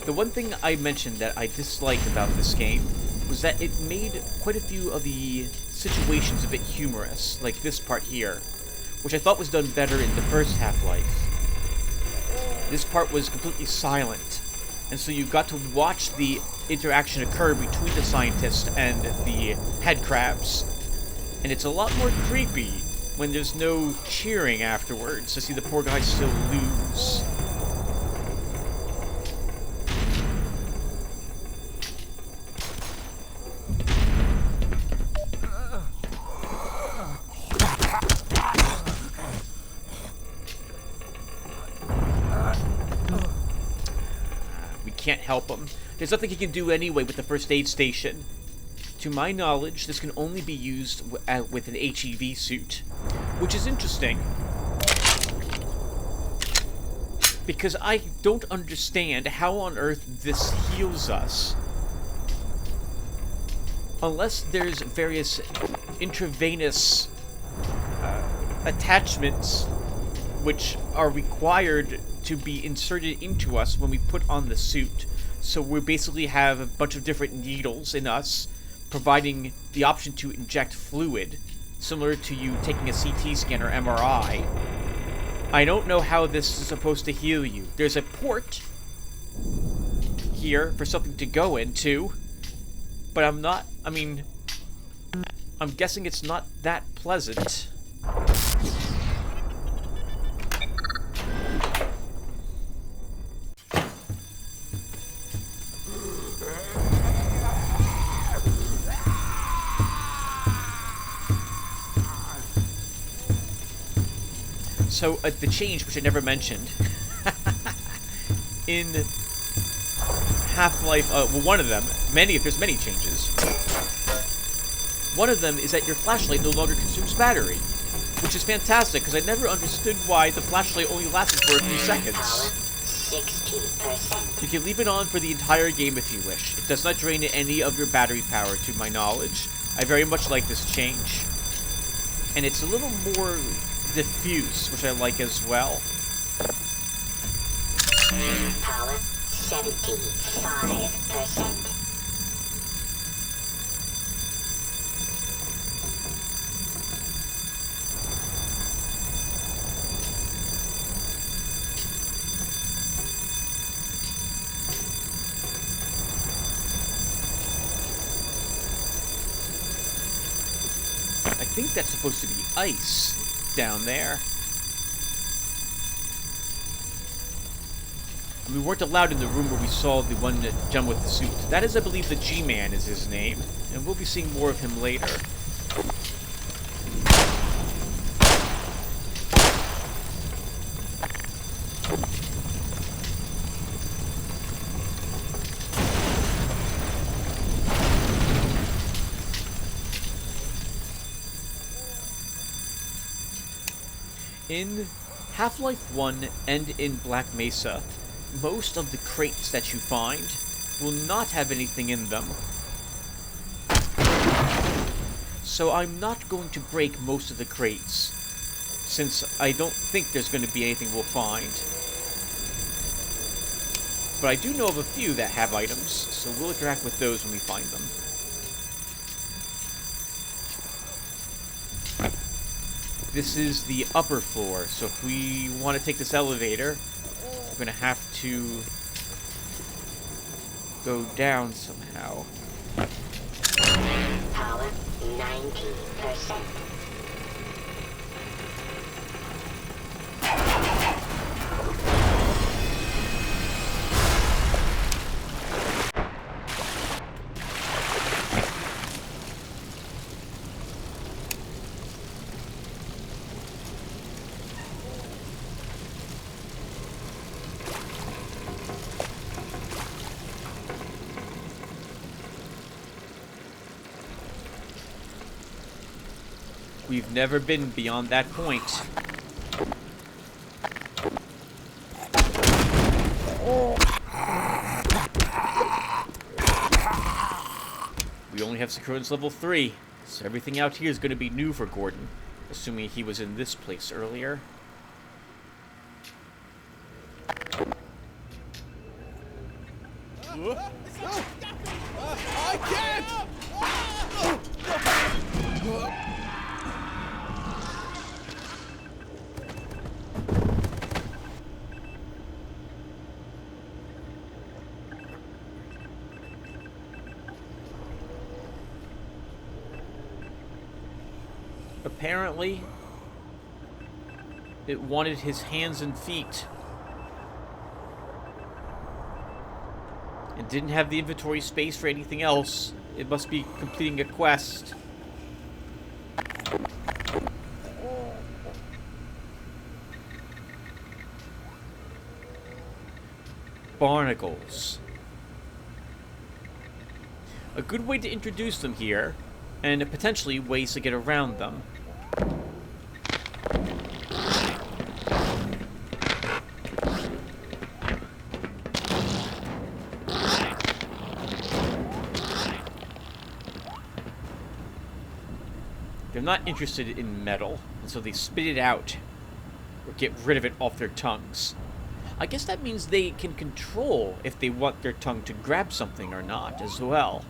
The one thing I mentioned that I disliked about this game was that it made quite a few of the situations a bit humorous, like this part here, which I thought was done better in the first Half-Life. This part was completely silent, and so you got to watch the interaction occur between the scientist and the head crabs. And it's a lot more creepy when there's no cheering afterwards to see the poor guy still lose. Can't help him. There's nothing he can do anyway with the first aid station. To my knowledge, this can only be used with an HEV suit, which is interesting. Because I don't understand how on earth this heals us. Unless there's various intravenous attachments which are required to be inserted into us when we put on the suit. So we basically have a bunch of different needles in us, providing the option to inject fluid, similar to you taking a CT scan or MRI. I don't know how this is supposed to heal you. There's a port here for something to go into, but I'm guessing it's not that pleasant. So, the change, which I never mentioned, in Half-Life, well, one of them, there's many changes. One of them is that your flashlight no longer consumes battery, which is fantastic, because I never understood why the flashlight only lasted for a few seconds. 60%. You can leave it on for the entire game if you wish. It does not drain any of your battery power, to my knowledge. I very much like this change. And it's a little more diffuse, which I like as well. Power 75%. I think that's supposed to be ice down there. We weren't allowed in the room where we saw the one gentleman with the suit. That is, I believe, the G-Man is his name, and we'll be seeing more of him later. In Half-Life 1 and in Black Mesa, most of the crates that you find will not have anything in them. So I'm not going to break most of the crates, since I don't think there's going to be anything we'll find. But I do know of a few that have items, so we'll interact with those when we find them. This is the upper floor, so if we want to take this elevator, we're going to have to go down somehow. Power 90%. We've never been beyond that point. We only have security level 3, so everything out here is going to be new for Gordon, assuming he was in this place earlier. I can't! Apparently, it wanted his hands and feet. It didn't have the inventory space for anything else. It must be completing a quest. Barnacles. A good way to introduce them here, and potentially ways to get around them. They're not interested in metal, and so they spit it out, or get rid of it off their tongues. I guess that means they can control if they want their tongue to grab something or not, as well.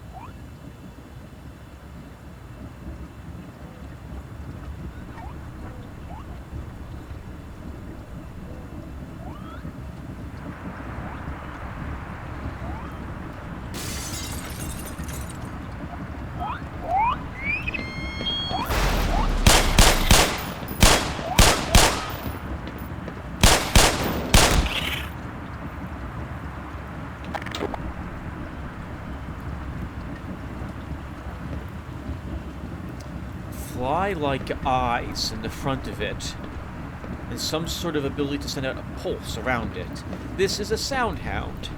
Fly-like eyes in the front of it, and some sort of ability to send out a pulse around it. This is a sound hound.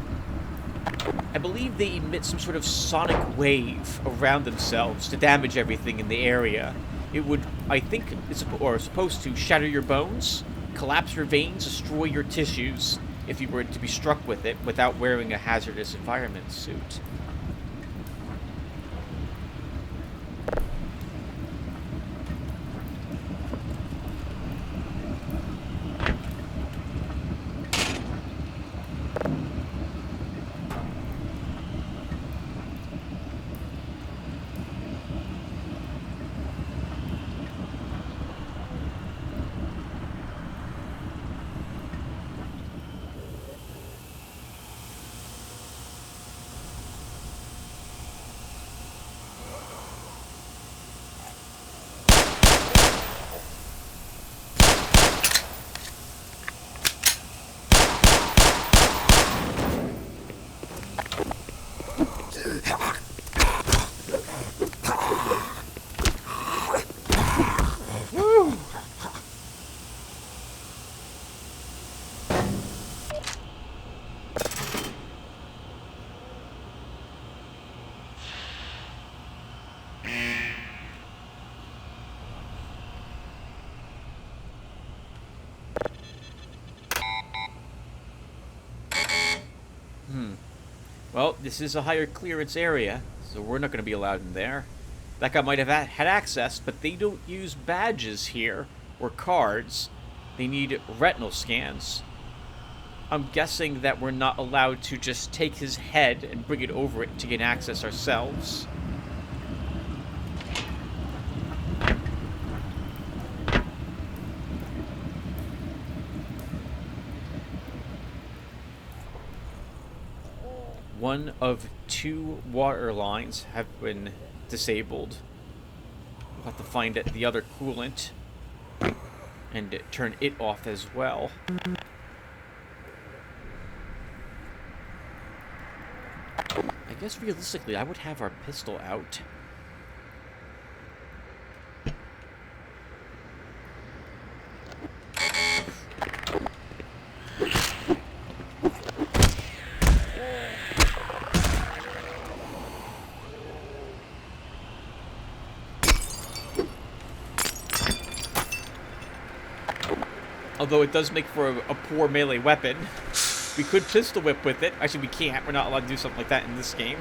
I believe they emit some sort of sonic wave around themselves to damage everything in the area. It would, I think, it's supposed to shatter your bones, collapse your veins, destroy your tissues if you were to be struck with it without wearing a hazardous environment suit. Well, this is a higher clearance area, so we're not going to be allowed in there. That guy might have had access, but they don't use badges here, or cards. They need retinal scans. I'm guessing that we're not allowed to just take his head and bring it over it to gain access ourselves. One of 2 water lines have been disabled. We'll have to find the other coolant and turn it off as well. I guess realistically, I would have our pistol out. Although it does make for a poor melee weapon. We could pistol whip with it. Actually, we can't. We're not allowed to do something like that in this game.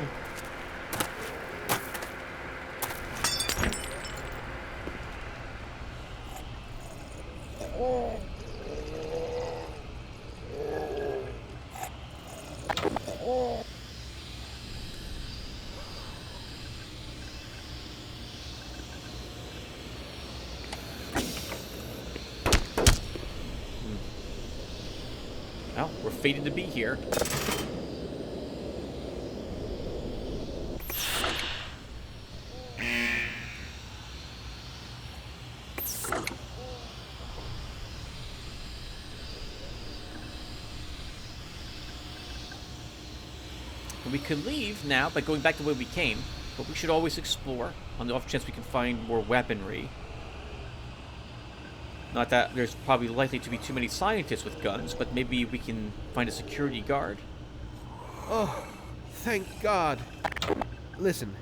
Well, we're fated to be here. We could leave now by going back the way we came, but we should always explore on the off chance we can find more weaponry. Not that there's probably likely to be too many scientists with guns, but maybe we can find a security guard. Oh, thank God. Listen,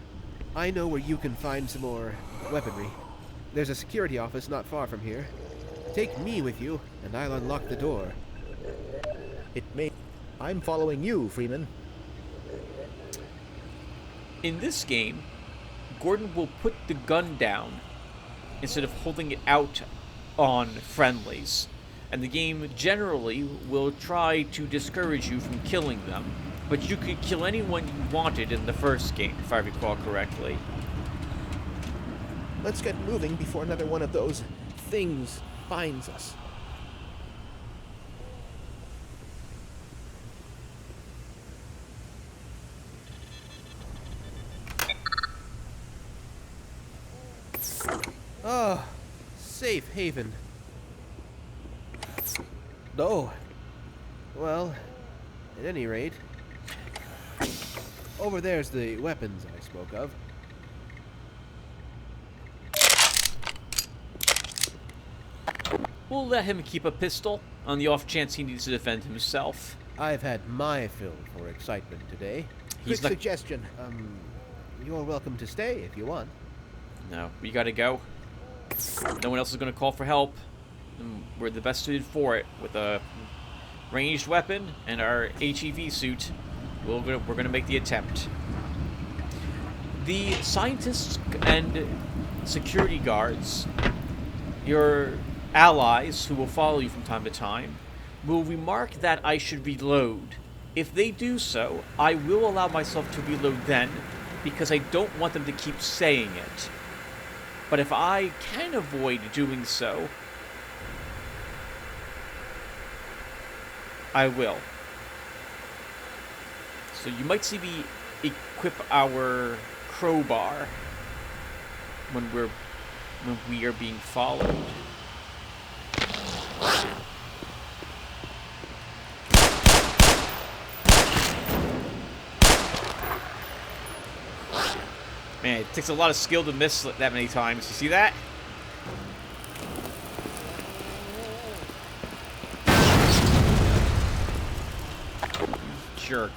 I know where you can find some more weaponry. There's a security office not far from here. Take me with you, and I'll unlock the door. It may... I'm following you, Freeman. In this game, Gordon will put the gun down instead of holding it out on friendlies. And the game generally will try to discourage you from killing them. But you could kill anyone you wanted in the first game, if I recall correctly. Let's get moving before another one of those things finds us. Ah, safe haven. Oh. Well, at any rate, over there's the weapons I spoke of. We'll let him keep a pistol, on the off chance he needs to defend himself. I've had my fill for excitement today. Quick suggestion, you're welcome to stay if you want. No, we gotta go. No one else is gonna call for help. We're the best suited for it, with a ranged weapon and our HEV suit. We're gonna make the attempt. The scientists and security guards, your allies who will follow you from time to time, will remark that I should reload. If they do so, I will allow myself to reload then, because I don't want them to keep saying it. But if I can avoid doing so, I will. So you might see me equip our crowbar when we are being followed. Man, it takes a lot of skill to miss that many times. You see that? Jerk.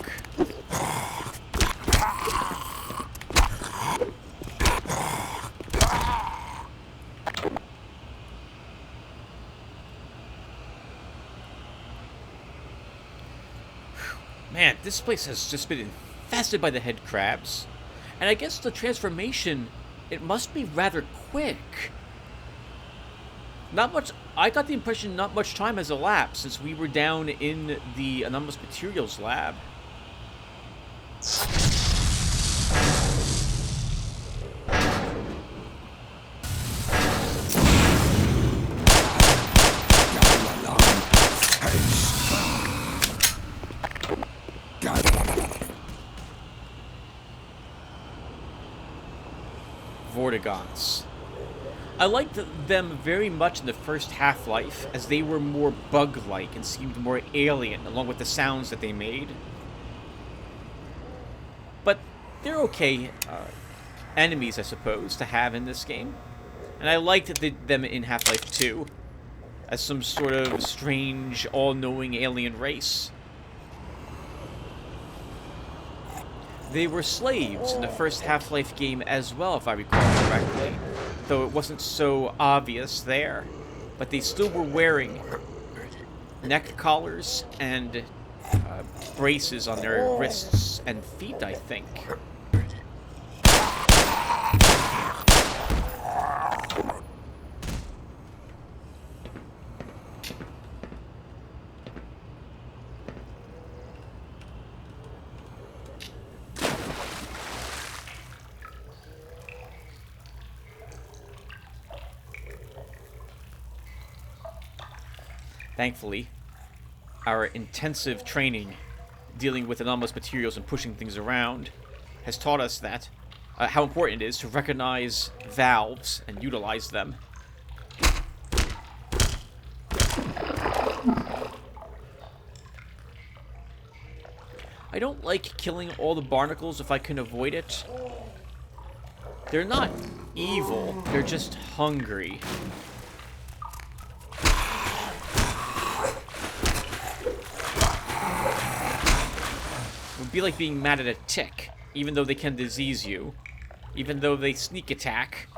Man, this place has just been infested by the head crabs. And I guess the transformation, it must be rather quick. Not much, I got the impression not much time has elapsed since we were down in the anomalous materials lab. Vortigons. I liked them very much in the first Half-Life, as they were more bug-like and seemed more alien, along with the sounds that they made. But they're okay enemies, I suppose, to have in this game. And I liked them in Half-Life 2, as some sort of strange, all-knowing alien race. They were slaves in the first Half-Life game as well, if I recall correctly, though it wasn't so obvious there. But they still were wearing neck collars and braces on their wrists and feet, I think. Thankfully, our intensive training dealing with anomalous materials and pushing things around has taught us that how important it is to recognize valves and utilize them. I don't like killing all the barnacles if I can avoid it. They're not evil, they're just hungry. It would be like being mad at a tick. even though they can disease you, even though they sneak attack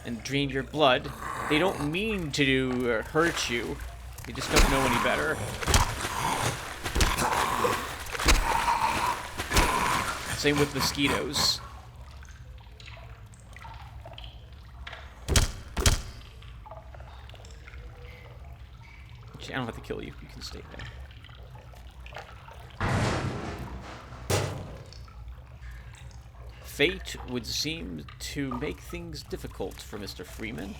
and drain your blood, they don't mean to hurt you. They just don't know any better. Same with mosquitoes. Actually, I don't have to kill you. You can stay there. Fate would seem to make things difficult for Mr. Freeman.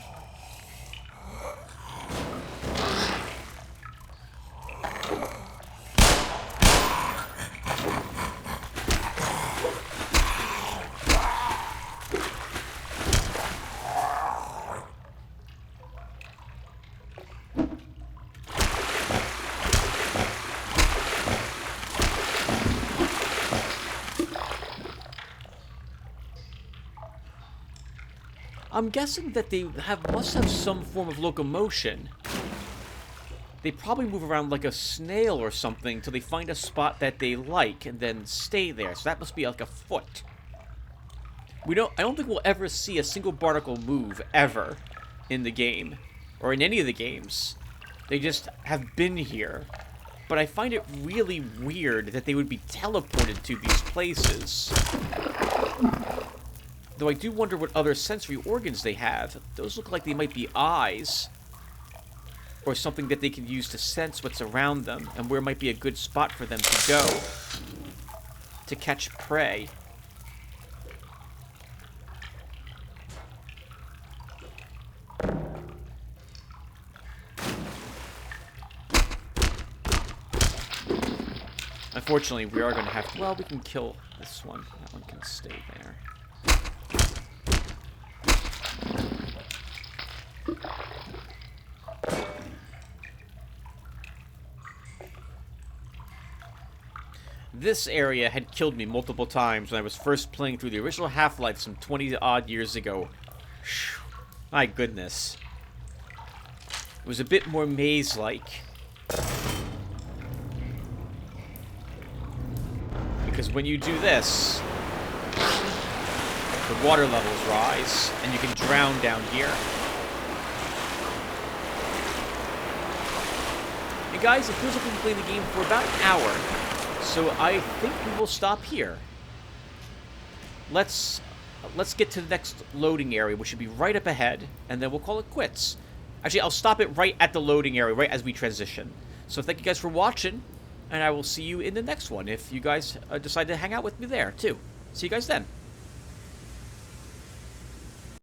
I'm guessing that they must have some form of locomotion. They probably move around like a snail or something till they find a spot that they like and then stay there. So that must be like a foot. I don't think we'll ever see a single barnacle move ever in the game or in any of the games. They just have been here. But I find it really weird that they would be teleported to these places. Though I do wonder what other sensory organs they have. Those look like they might be eyes. Or something that they can use to sense what's around them. And where might be a good spot for them to go. To catch prey. Unfortunately, we are going to have to... Well, we can kill this one. That one can stay there. This area had killed me multiple times when I was first playing through the original Half-Life some 20-odd years ago. My goodness. It was a bit more maze-like. Because when you do this, the water levels rise, and you can drown down here. Hey guys, it feels like we've been playing the game for about an hour. So I think we will stop here. Let's get to the next loading area, which should be right up ahead, and then we'll call it quits. Actually, I'll stop it right at the loading area, right as we transition. So thank you guys for watching, and I will see you in the next one if you guys decide to hang out with me there, too. See you guys then.